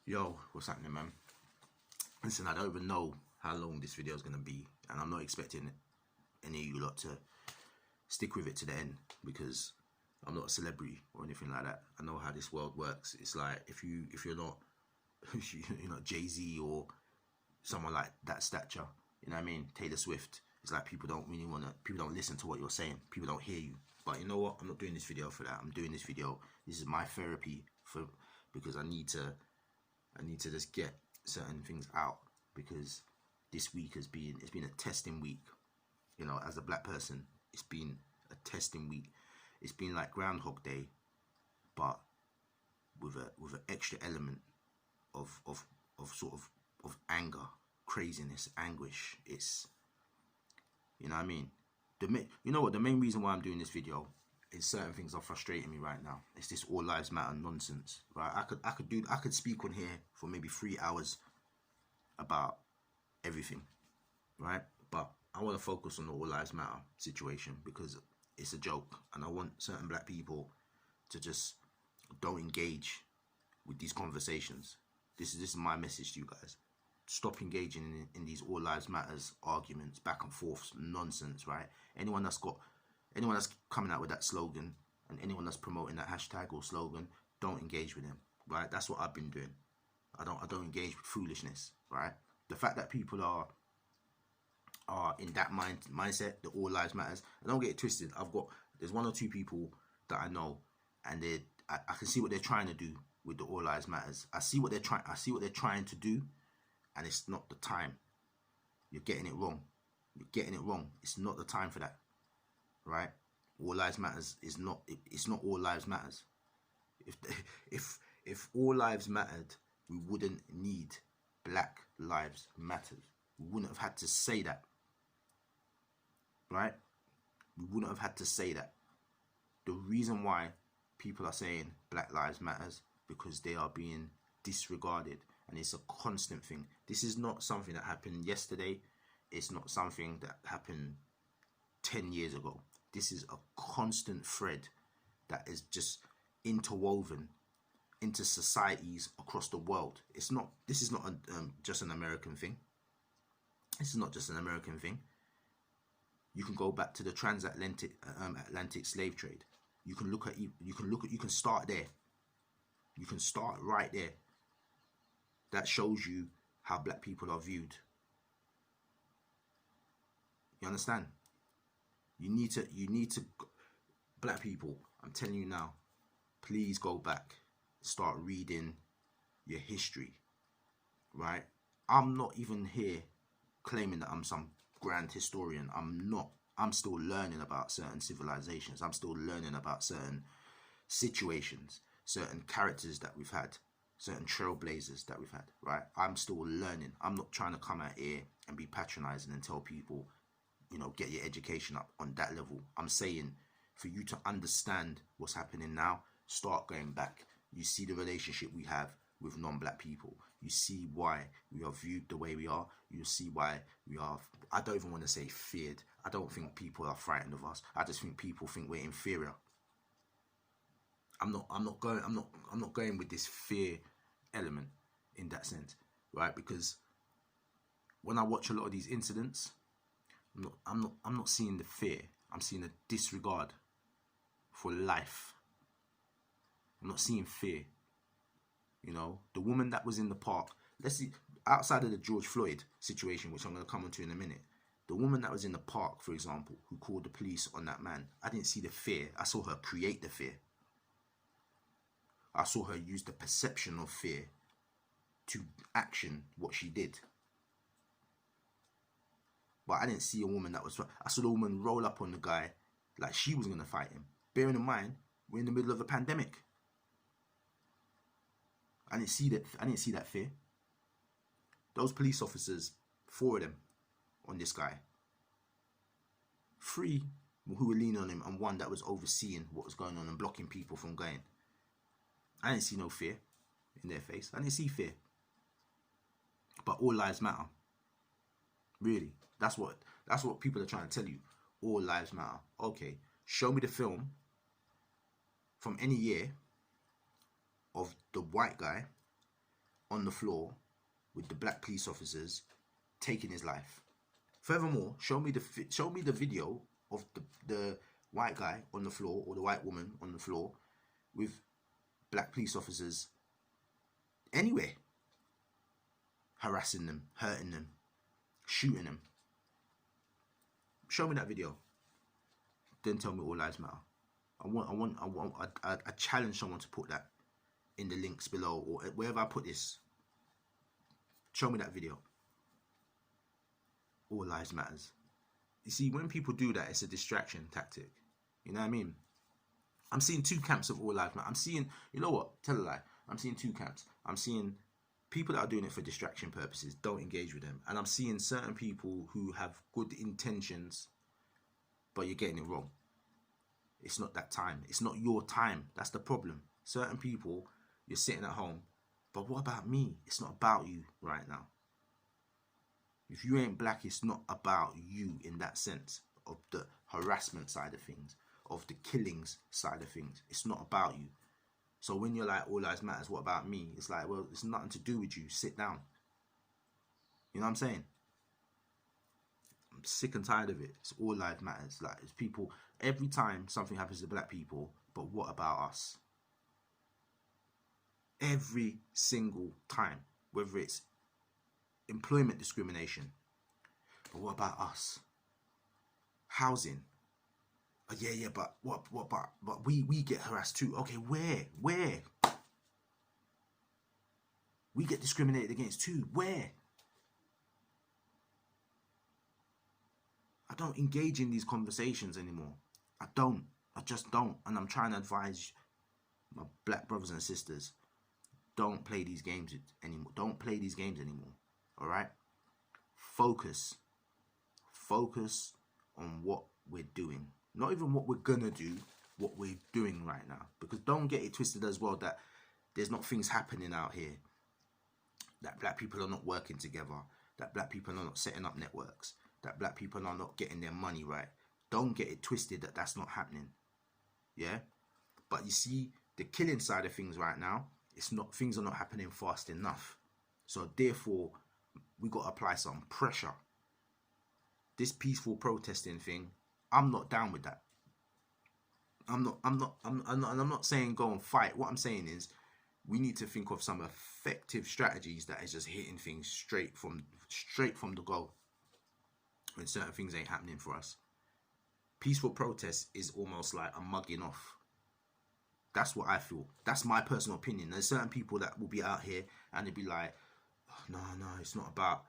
Yo, what's happening, man? Listen, I don't even know how long this video is going to be, and I'm not expecting any of you lot to stick with it to the end because I'm not a celebrity or anything like that. I know how this world works. It's like if you're not Jay-Z or someone like that stature, you know what I mean? Taylor Swift. It's like people don't listen to what you're saying. People don't hear you. But you know what? I'm not doing this video for that. I'm doing this video. This is my therapy because I need to just get certain things out because this week it's been a testing week. You know, as a black person, it's been a testing week. It's been like Groundhog Day, but with an extra element of anger, craziness, anguish. It's, you know what I mean. You know what? The main reason why I'm doing this video is certain things are frustrating me right now. It's this all lives matter nonsense, right? I could speak on here for maybe 3 hours about everything, right? But I want to focus on the all lives matter situation because it's a joke, and I want certain black people to just don't engage with these conversations. This is my message to you guys. Stop engaging in these all lives matters arguments, back and forth nonsense, right? Anyone that's coming out with that slogan and anyone that's promoting that hashtag or slogan, don't engage with them, right? That's what I've been doing. I don't engage with foolishness, right? The fact that people are in that mindset, the all lives matters. And don't get it twisted. There's one or two people that I know, and I can see what they're trying to do with the all lives matters. I see what they're trying to do, and it's not the time. You're getting it wrong. It's not the time for that, right? All lives matters is not. It's not all lives matters. If all lives mattered, we wouldn't need Black Lives Matter. We wouldn't have had to say that, right? We wouldn't have had to say that. The reason why people are saying Black Lives Matters because they are being disregarded, and it's a constant thing. This is not something that happened yesterday. It's not something that happened 10 years ago. This is a constant thread that is just interwoven into societies across the world. This is not just an American thing. This is not just an American thing. You can go back to the transatlantic Atlantic slave trade. You can start there. You can start right there. That shows you how black people are viewed. You understand? You need to, black people, I'm telling you now, please go back, start reading your history, right? I'm not even here claiming that I'm some grand historian. I'm not. I'm still learning about certain civilizations. I'm still learning about certain situations, certain characters that we've had, certain trailblazers that we've had, right? I'm still learning. I'm not trying to come out here and be patronizing and tell people, get your education up on that level. I'm saying for you to understand what's happening now, start going back. You see the relationship we have with non-black people. You see why we are viewed the way we are. You see why we are, I don't even want to say feared. I don't think people are frightened of us. I just think people think we're inferior. I'm not going with this fear element in that sense, right? Because when I watch a lot of these incidents, I'm not seeing the fear. I'm seeing a disregard for life. I'm not seeing fear. The woman that was in the park, let's see, outside of the George Floyd situation, which I'm going to come on to in a minute, the woman that was in the park, for example, who called the police on that man, I didn't see the fear. I saw her create the fear. I saw her use the perception of fear to action what she did. But I didn't see a woman I saw the woman roll up on the guy like she was going to fight him. Bearing in mind, we're in the middle of a pandemic. I didn't see that fear. Those police officers, 4 of them on this guy. 3 who were leaning on him and 1 that was overseeing what was going on and blocking people from going. I didn't see no fear in their face. I didn't see fear. But all lives matter. Really. That's what people are trying to tell you. All lives matter. Okay, show me the film from any year of the white guy on the floor with the black police officers taking his life. Furthermore, show me the video of the white guy on the floor or the white woman on the floor with black police officers anywhere, harassing them, hurting them, shooting them. Show me that video. Then tell me all lives matter. I challenge someone to put that in the links below or wherever I put this. Show me that video. All lives matters. You see, when people do that, it's a distraction tactic. You know what I mean? I'm seeing two camps of all lives matter. I'm seeing, you know what? Tell a lie. I'm seeing two camps. I'm seeing people that are doing it for distraction purposes. Don't engage with them. And I'm seeing certain people who have good intentions, but you're getting it wrong. It's not that time. It's not your time. That's the problem. Certain people, you're sitting at home, but what about me? It's not about you right now. If you ain't black, it's not about you in that sense of the harassment side of things, of the killings side of things. It's not about you. So when you're like, all lives matters, what about me? It's like, well, it's nothing to do with you. Sit down. You know what I'm saying? I'm sick and tired of it. It's all lives matters. Like, it's people, every time something happens to black people, but what about us? Every single time, whether it's employment discrimination, but what about us? Housing. Oh, yeah, but but we get harassed too. Okay, where? We get discriminated against too. Where? I don't engage in these conversations anymore. I just don't. And I'm trying to advise my black brothers and sisters, don't play these games anymore. Don't play these games anymore. All right? Focus on what we're doing. Not even what we're gonna do, what we're doing right now. Because don't get it twisted as well that there's not things happening out here, that black people are not working together, that black people are not setting up networks, that black people are not getting their money right. Don't get it twisted that that's not happening. Yeah? But you see, the killing side of things right now, things are not happening fast enough. So therefore, we got to apply some pressure. This peaceful protesting thing, I'm not down with that. I'm not saying go and fight. What I'm saying is we need to think of some effective strategies that is just hitting things straight from the goal when certain things ain't happening for us. Peaceful protest is almost like a mugging off. That's what I feel. That's my personal opinion. There's certain people that will be out here and they'll be like, oh, no, it's not about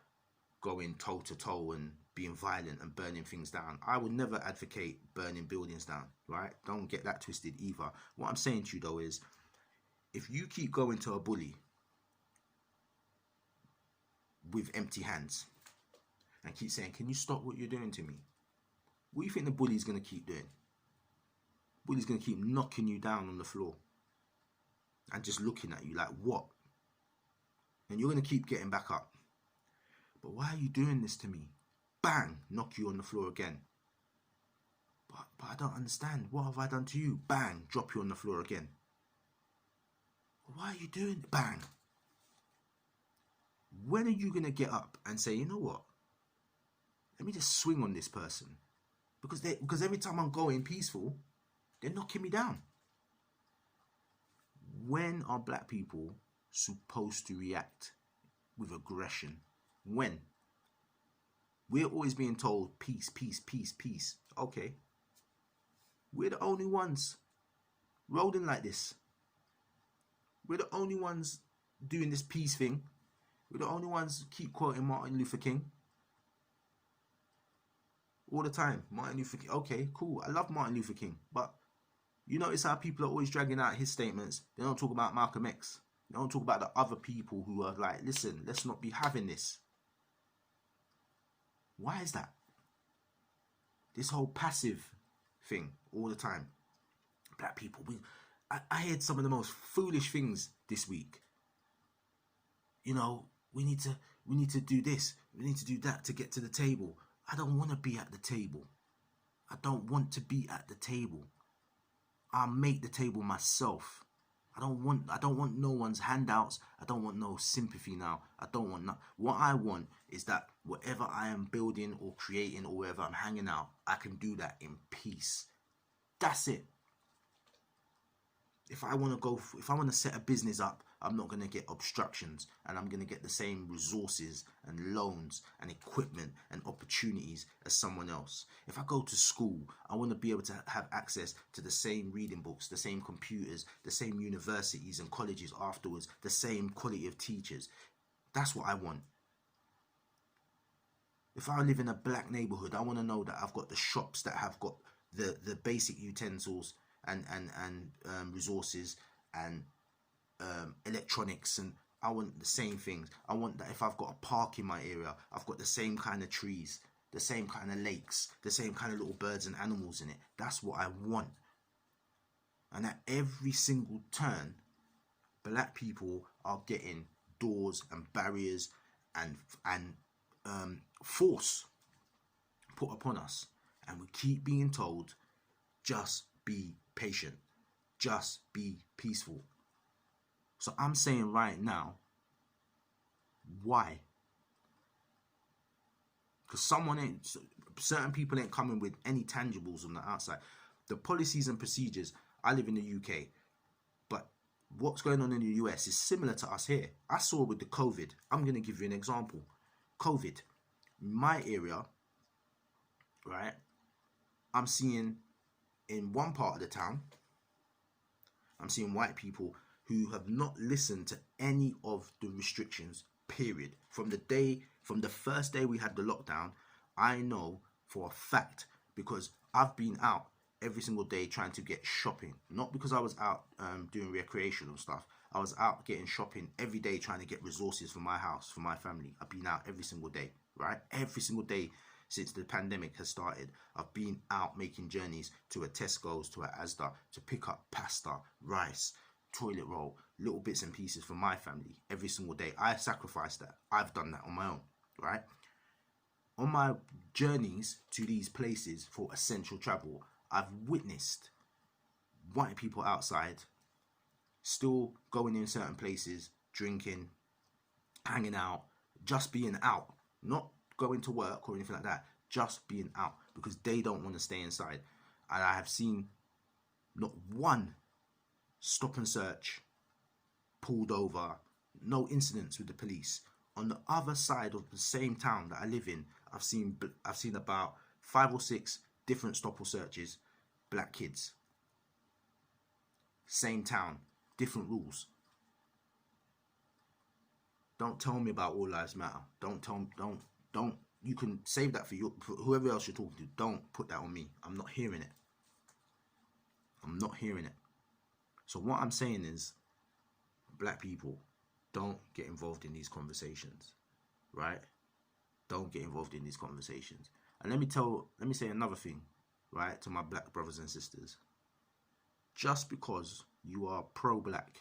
going toe to toe and being violent and burning things down. I would never advocate burning buildings down, right? Don't get that twisted either. What I'm saying to you though is, if you keep going to a bully with empty hands and keep saying, can you stop what you're doing to me? What do you think the bully's going to keep doing? Bully's going to keep knocking you down on the floor and just looking at you like, what? And you're going to keep getting back up. But why are you doing this to me? Bang, knock you on the floor again. But I don't understand. What have I done to you? Bang, drop you on the floor again. Why are you doing it? Bang. When are you going to get up and say, you know what? Let me just swing on this person. Because every time I'm going peaceful, they're knocking me down. When are black people supposed to react with aggression? When? We're always being told peace, peace, peace, peace. Okay. We're the only ones rolling like this. We're the only ones doing this peace thing. We're the only ones who keep quoting Martin Luther King. All the time. Martin Luther King. Okay, cool. I love Martin Luther King. But you notice how people are always dragging out his statements. They don't talk about Malcolm X. They don't talk about the other people who are like, listen, let's not be having this. Why is that? This whole passive thing all the time. Black people. I heard some of the most foolish things this week. You know, we need to do this. We need to do that to get to the table. I don't want to be at the table. I don't want to be at the table. I'll make the table myself. I don't want no one's handouts. I don't want no sympathy now. I don't want no. What I want is that whatever I am building or creating or wherever I'm hanging out, I can do that in peace. That's it. If I want to set a business up, I'm not going to get obstructions, and I'm going to get the same resources and loans and equipment and opportunities as someone else. If I go to school, I want to be able to have access to the same reading books, the same computers, the same universities and colleges afterwards, the same quality of teachers. That's what I want. If I live in a black neighborhood, I want to know that I've got the shops that have got the basic utensils and resources and electronics, and I want the same things. I want that if I've got a park in my area, I've got the same kind of trees, the same kind of lakes, the same kind of little birds and animals in it. That's what I want. And at every single turn, black people are getting doors and barriers and force put upon us, and we keep being told, just be patient, just be peaceful. So I'm saying right now, why? Because certain people ain't coming with any tangibles on the outside. The policies and procedures, I live in the UK, but what's going on in the US is similar to us here. I saw with the COVID. I'm going to give you an example. COVID, my area, right, I'm seeing in one part of the town, I'm seeing white people who have not listened to any of the restrictions, period. From the first day we had the lockdown, I know for a fact, because I've been out every single day trying to get shopping. Not because I was out doing recreational stuff. I was out getting shopping every day, trying to get resources for my house, for my family. I've been out every single day, right? Every single day since the pandemic has started, I've been out making journeys to a Tesco's, to a Asda, to pick up pasta, rice, toilet roll, little bits and pieces for my family every single day. I sacrificed that. I've done that on my own, right? On my journeys to these places for essential travel, I've witnessed white people outside still going in certain places, drinking, hanging out, just being out, not going to work or anything like that, just being out, because they don't want to stay inside. And I have seen not one stop and search, pulled over, no incidents with the police. On the other side of the same town that I live in, I've seen about 5 or 6 different stop or searches, black kids. Same town, different rules. Don't tell me about all lives matter. Don't. You can save that for whoever else you're talking to. Don't put that on me. I'm not hearing it. I'm not hearing it. So what I'm saying is, black people, don't get involved in these conversations, right? Don't get involved in these conversations. And let me say another thing, right, to my black brothers and sisters. Just because you are pro-black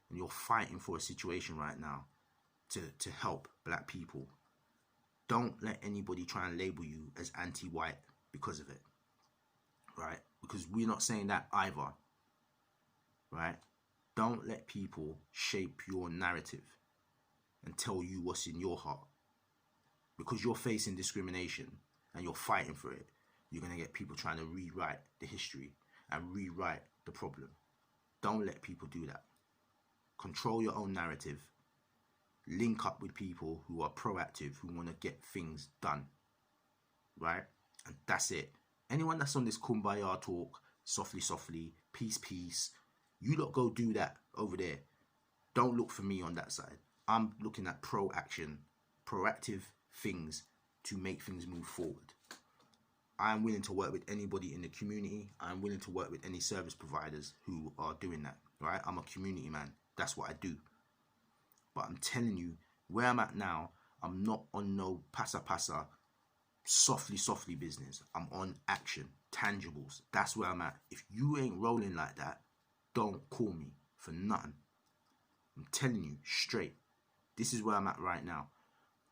and you're fighting for a situation right now to help black people, don't let anybody try and label you as anti-white because of it, right? Because we're not saying that either, right? Don't let people shape your narrative and tell you what's in your heart. Because you're facing discrimination and you're fighting for it, you're going to get people trying to rewrite the history and rewrite the problem. Don't let people do that. Control your own narrative. Link up with people who are proactive, who want to get things done, right? And that's it. Anyone that's on this kumbaya talk, softly, peace, you lot go do that over there. Don't look for me on that side. I'm looking at proactive things to make things move forward. I'm willing to work with anybody in the community. I'm willing to work with any service providers who are doing that, right? I'm a community man. That's what I do. But I'm telling you, where I'm at now, I'm not on no pasa, softly business. I'm on action, tangibles. That's where I'm at. If you ain't rolling like that, don't call me for nothing. I'm telling you straight. This is where I'm at right now.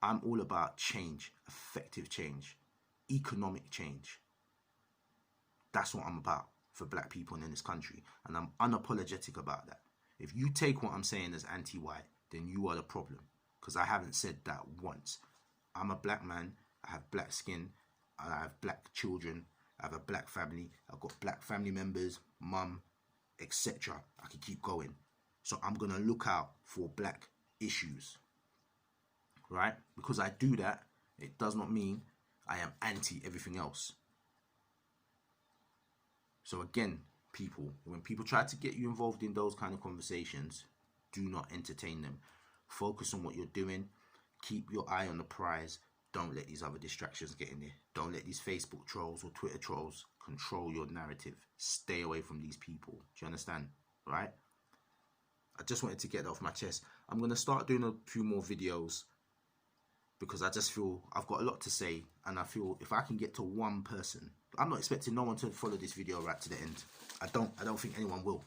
I'm all about change, effective change, economic change. That's what I'm about for black people in this country. And I'm unapologetic about that. If you take what I'm saying as anti-white, then you are the problem, because I haven't said that once. I'm a black man, I have black skin, I have black children, I have a black family, I've got black family members, mum, etc. I can keep going. So I'm going to look out for black issues, right? Because I do that, it does not mean I am anti everything else. So again, people, when people try to get you involved in those kind of conversations, do not entertain them. Focus on what you're doing. Keep your eye on the prize. Don't let these other distractions get in there. Don't let these Facebook trolls or Twitter trolls control your narrative. Stay away from these people. Do you understand? Right? I just wanted to get that off my chest. I'm going to start doing a few more videos because I just feel I've got a lot to say, and I feel if I can get to one person, I'm not expecting no one to follow this video right to the end. I don't think anyone will.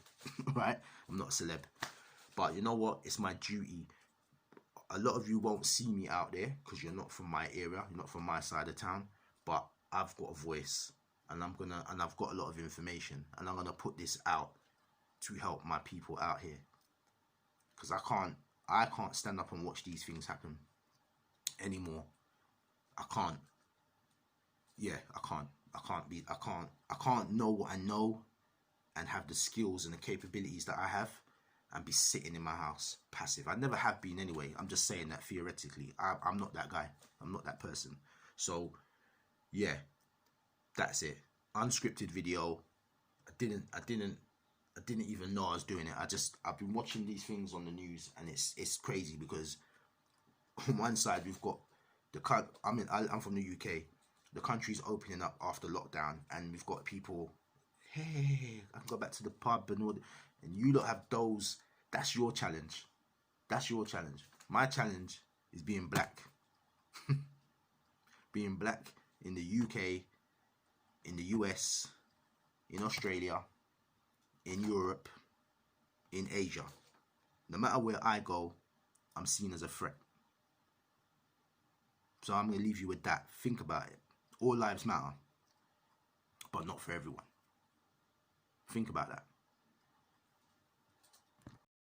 Right? I'm not a celeb. But you know what? It's my duty. A lot of you won't see me out there because you're not from my area, you're not from my side of town, but I've got a voice, and I've got a lot of information, and I'm gonna put this out to help my people out here, because I can't stand up and watch these things happen anymore. I can't. Yeah, I can't know what I know and have the skills and the capabilities that I have and be sitting in my house passive. I never have been anyway. I'm just saying that theoretically. I'm not that guy. I'm not that person. So yeah, that's it. Unscripted video. I didn't even know I was doing it. I've been watching these things on the news, and it's crazy because on one side we've got I'm from the UK. The country's opening up after lockdown, and we've got people, hey, I can go back to the pub and all that. And you don't have those. That's your challenge. That's your challenge. My challenge is being black. Being black in the UK, in the US, in Australia, in Europe, in Asia. No matter where I go, I'm seen as a threat. So I'm going to leave you with that. Think about it. All lives matter, but not for everyone. Think about that.